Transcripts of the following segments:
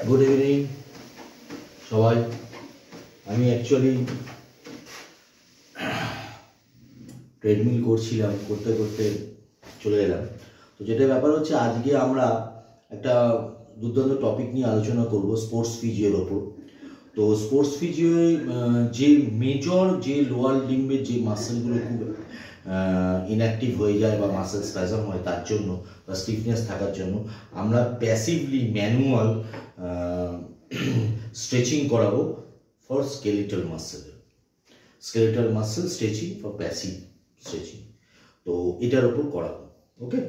Good evening সবাই। আমি actually treadmill করছিলাম, করতে করতে চলে এলাম। তো যেটা ব্যাপার হচ্ছে, আজকে আমরা একটা দুর্দান্ত টপিক নিয়ে আলোচনা করব, স্পোর্টস ফিজিওর ওপর। তো স্পোর্টস ফিজিও যে মেজর যে লোয়ার লিম্বের যে মাসেলগুলো খুব ইনঅ্যাক্টিভ হয়ে যায় বা মাসেল স্প্যাজম হয়, তার জন্য বা স্টিফনেস থাকার জন্য আমরা প্যাসিভলি ম্যানুয়াল স্ট্রেচিং করাবো for skeletal muscle stretching for passive stretching. তো এটার ওপর করাবো, ওকে।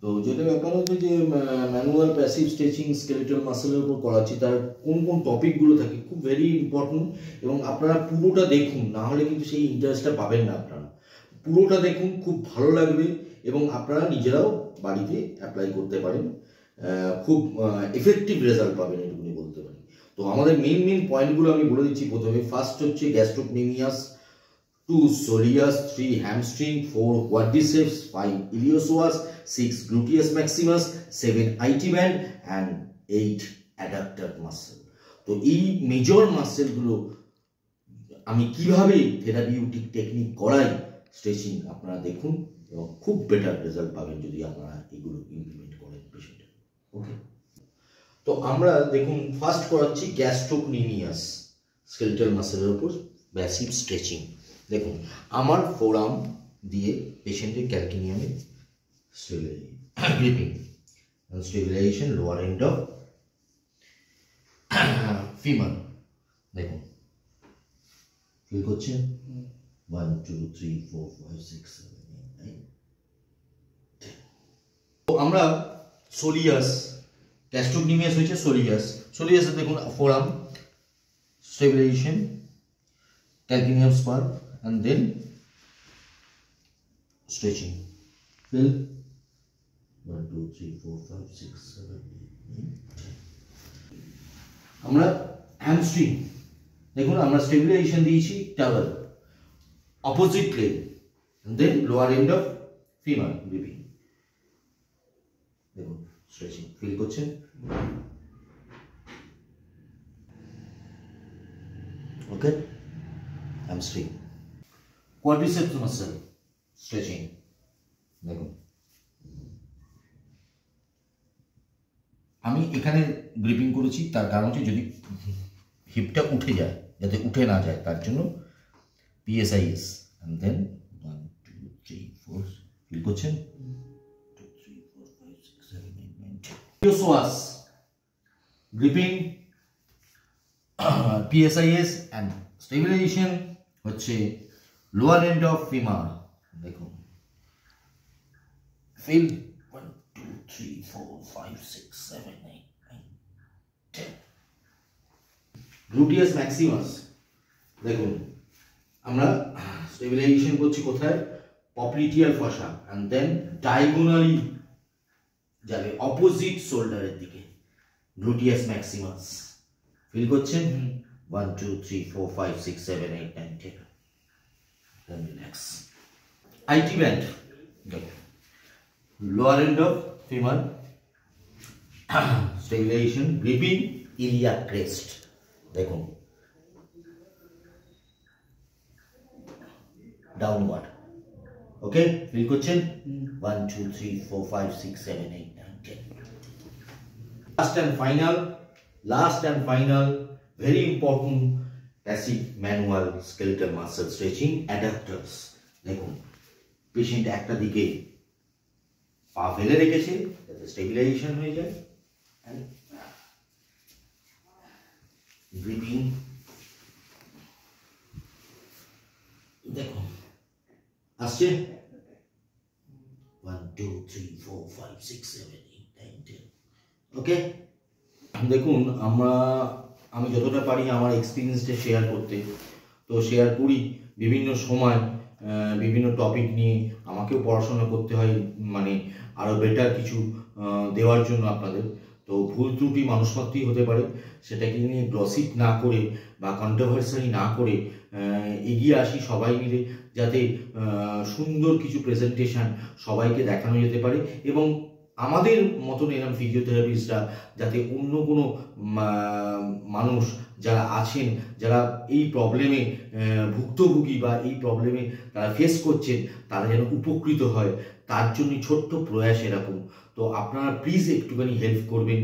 তো যেটা ব্যাপার হচ্ছে যে ম্যানুয়াল প্যাসিভ স্ট্রেচিং স্কেলিটাল মাসেলের উপর করাচ্ছি, তার কোন কোন টপিকগুলো থাকে খুব ভেরি ইম্পর্টেন্ট, এবং আপনারা পুরোটা দেখুন, না হলে কিন্তু সেই ইন্টারেস্টটা পাবেন না। আপনারা পুরোটা দেখুন, খুব ভালো লাগবে এবং আপনারা নিজেরাও বাড়িতে অ্যাপ্লাই করতে পারেন, খুব এফেক্টিভ রেজাল্ট পাবেন, এটুকুনি বলতে পারি। তো আমাদের মেইন পয়েন্টগুলো আমি বলে দিচ্ছি। প্রথমে ফার্স্ট হচ্ছে gastrocnemius, 2 soleus, 3 hamstring, 4 quadriceps, 5 ইলিওপsoas, 6 gluteus Maximus, 7 IT band and 8 adductor muscle. তো এই মেজর মাসেলগুলো আমি কিভাবে থেরাপিউটিক টেকনিক করাই স্ট্রেচিং, আপনারা দেখুন এবং খুব বেটার রেজাল্ট পাবেন যদি আপনারা এগুলো ইমপ্লিমেন্ট করেন পেশেন্টে, ওকে। তো আমরা দেখুন ফার্স্ট করাচ্ছি গ্যাস্ট্রোকনেমিয়াস স্কেলিটাল মাসেলের উপর প্যাসিভ স্ট্রেচিং। দেখুন আমার ফোরাম দিয়ে পেশেন্টের ক্যালকিনিয়ামে gripping, stabilisation lower end of femur. দেখুন ফিল করছেন, 1 2 3 4 5 6 7 8 9 10। তো আমরা সোলিয়াস, গ্যাস্ট্রোকনেমিয়াস হয়েছে সোলিয়াসে দেখুন forum stabilisation, calcaneum spur and then stretching. Fill 1 2 3 4 5 6 7 8 9 10। আমরা হ্যামস্ট্রিং দেখুন, আমরা স্টেবিলাইজেশন দিয়েছি towel opposite leg and then lower end of femur gripping। দেখুন স্ট্রেচিং ফিল করছেন, ওকে। hamstring, quadriceps muscle stretching। দেখুন আমি এখানে গ্রিপিং করেছি, তার কারণ হচ্ছে যদি হিপটা উঠে যায়, যাতে উঠে না যায়, তার জন্য PSIS and then 1 2 3 4 ফিল করছেন, 2 3 4 5 6 7 8 9 10। ইলিওপsoas গ্রিপিং, PSIS and স্টেবিলাইজেশন হচ্ছে লোয়ার এন্ড অফ ফিমার। দেখুন ফিল 1 2 3 4 5 6 7 8 9 10। গ্লুটিয়াস ম্যাক্সিমাস, দেখুন আমরা স্টেবিলাইজেশন করছি কোথায়, পপ্লিটিয়াল ফসা এন্ড দেন ডায়াগোনালি যাবে অপোজিট শোল্ডারের দিকে, গ্লুটিয়াস ম্যাক্সিমাস। ফিল করছেন 1 2 3 4 5 6 7 8 9 10। Then relax. IT band, lower end of femur, stabilization, gripping iliac crest। দেখুন ডাউনওয়ার্ড, ওকে। ফিল করছেন 1 2 3 4 5 6 7 8 9 10। Last and final very important passive manual skeletal muscle stretching, adductors। দেখুন patient একটা দিকে পা ফেলে রেখেছে যাতে স্টেবিলাইজেশন হয়ে যায়, গ্রিপিং। দেখুন আসছে 1 2 3 4 5 6 7 8 9 10, ওকে। দেখুন আমি যতটা পারি আমার এক্সপিরিয়েন্সটা শেয়ার করতে, তো শেয়ার করি। বিভিন্ন সময় বিভিন্ন টপিক নিয়ে আমাকেও পড়াশোনা করতে হয়, মানে আরও বেটার কিছু দেওয়ার জন্য আপনাদের। তো ভুল ত্রুটি মানুষ মাত্রই হতে পারে, সেটাকে নিয়ে গ্লসিপ না করে বা কন্ট্রোভার্সারি না করে এগিয়ে আসি সবাই মিলে, যাতে সুন্দর কিছু প্রেজেন্টেশন সবাইকে দেখানো যেতে পারে এবং আমাদের মতন এরকম ফিজিওথেরাপিস্টরা যাতে অন্য কোনো মানুষ যারা আছেন, যারা এই প্রবলেমে ভুক্তভোগী বা এই প্রবলেমে তারা ফেস করছেন, তারা যেন উপকৃত হয়, তার জন্য ছোট্ট প্রয়াস এরকম। তো আপনারা প্লিজ একটুখানি হেল্প করবেন।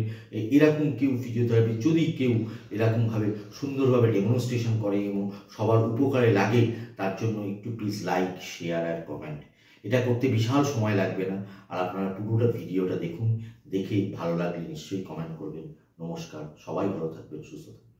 এরকম কেউ ফিজিওথেরাপি যদি কেউ এরকমভাবে সুন্দরভাবে ডেমনস্ট্রেশন করে এবং সবার উপকারে লাগে, তার জন্য একটু প্লিজ লাইক, শেয়ার আর কমেন্ট। এটা করতে বিশাল সময় লাগবে না। আর আপনারা পুরোটা ভিডিওটা দেখুন, দেখে ভালো লাগলে নিশ্চয়ই কমেন্ট করবেন। নমস্কার, সবাই ভালো থাকবেন, সুস্থ থাকবেন।